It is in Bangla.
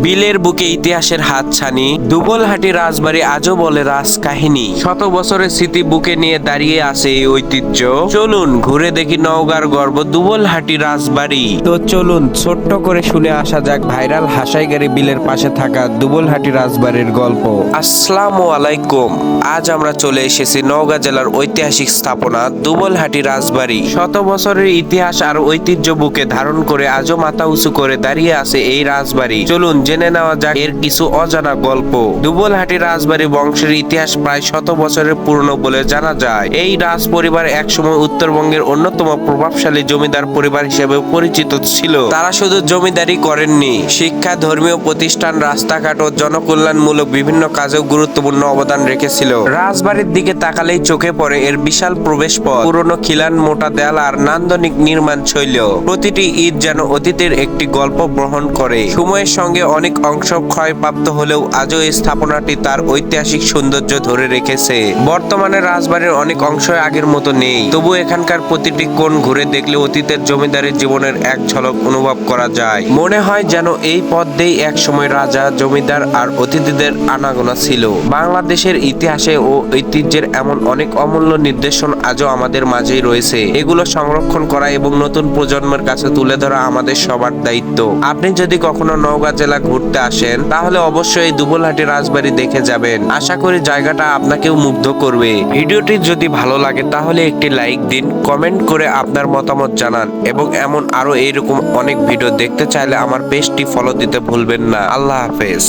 বিলের বুকে ইতিহাসের হাতছানি, দুবলহাটি রাজবাড়ি আজও বলে রাজকাহিনী। শত বছরের স্মৃতি বুকে নিয়ে দাঁড়িয়ে আছে এই ঐতিহ্য। চলুন ঘুরে দেখি নওগাঁর গর্ব দুবলহাটি রাজবাড়ি। তো চলুন ছোট্ট করে শুনে আসা যাক ভাইরাল হাসাইগাড়ি বিলের পাশে থাকা দুবলহাটি রাজবাড়ির গল্প। আসসালামু আলাইকুম। আজ আমরা চলে এসেছি নওগাঁ জেলার ঐতিহাসিক স্থাপনা দুবলহাটি রাজবাড়ি। শত বছরের ইতিহাস আর ঐতিহ্য বুকে ধারণ করে আজও মাথা উঁচু করে দাঁড়িয়ে আছে এই রাজবাড়ি। চলুন জেনে নেওয়া যাক এর কিছু অজানা গল্প। দুবলহাটি রাজবাড়ি বংশের ইতিহাস প্রায় শত বছরের পুরনো বলে জানা যায়। এই রাজ পরিবার একসময় উত্তরবঙ্গের অন্যতম প্রভাবশালী জমিদার পরিবার হিসেবে পরিচিত ছিল। তারা শুধু জমিদারি করেননি, শিক্ষা, ধর্মীয় প্রতিষ্ঠান, রাস্তাঘাট ও জনকল্যাণমূলক বিভিন্ন কাজেও গুরুত্বপূর্ণ অবদান রেখেছিল। রাজবাড়ির দিকে তাকালেই চোখে পড়ে এর বিশাল প্রবেশ পথ, পুরনো খিলান, মোটা দেয়াল আর নান্দনিক নির্মাণ শৈলী। প্রতিটি ঈদ যেন অতীতের একটি গল্প বহন করে। সময়ের সঙ্গে অনেক অংশ ক্ষয়প্রাপ্ত হলেও আজও এই স্থাপনাটি তার ঐতিহাসিক সৌন্দর্য ধরে রেখেছে। বর্তমানে রাজবাড়ির অনেক অংশই আগের মতো নেই, তবু এখানকার প্রতিটি কোণ ঘুরে দেখলে অতীতের জমিদারের জীবনের এক ঝলক অনুভব করা যায়। মনে হয় যেন এই পথ দিয়েই এক সময় রাজা, জমিদার আর অতিথিদের আনাগোনা ছিল। বাংলাদেশের ইতিহাসে ও ঐতিহ্যের এমন অনেক অমূল্য নিদর্শন আজও আমাদের মাঝেই রয়েছে। এগুলো সংরক্ষণ করা এবং নতুন প্রজন্মের কাছে তুলে ধরা আমাদের সবার দায়িত্ব। আপনি যদি কখনো নওগাঁ জেলা ঘুরতে আসেন তাহলে অবশ্যই এই দুবলহাটি রাজবাড়ি দেখে যাবেন। আশা করি জায়গাটা আপনাকেও মুগ্ধ করবে। ভিডিওটি যদি ভালো লাগে তাহলে একটি লাইক দিন, কমেন্ট করে আপনার মতামত জানান এবং এমন আরো এইরকম অনেক ভিডিও দেখতে চাইলে আমার পেজটি ফলো দিতে ভুলবেন না। আল্লাহ হাফেজ।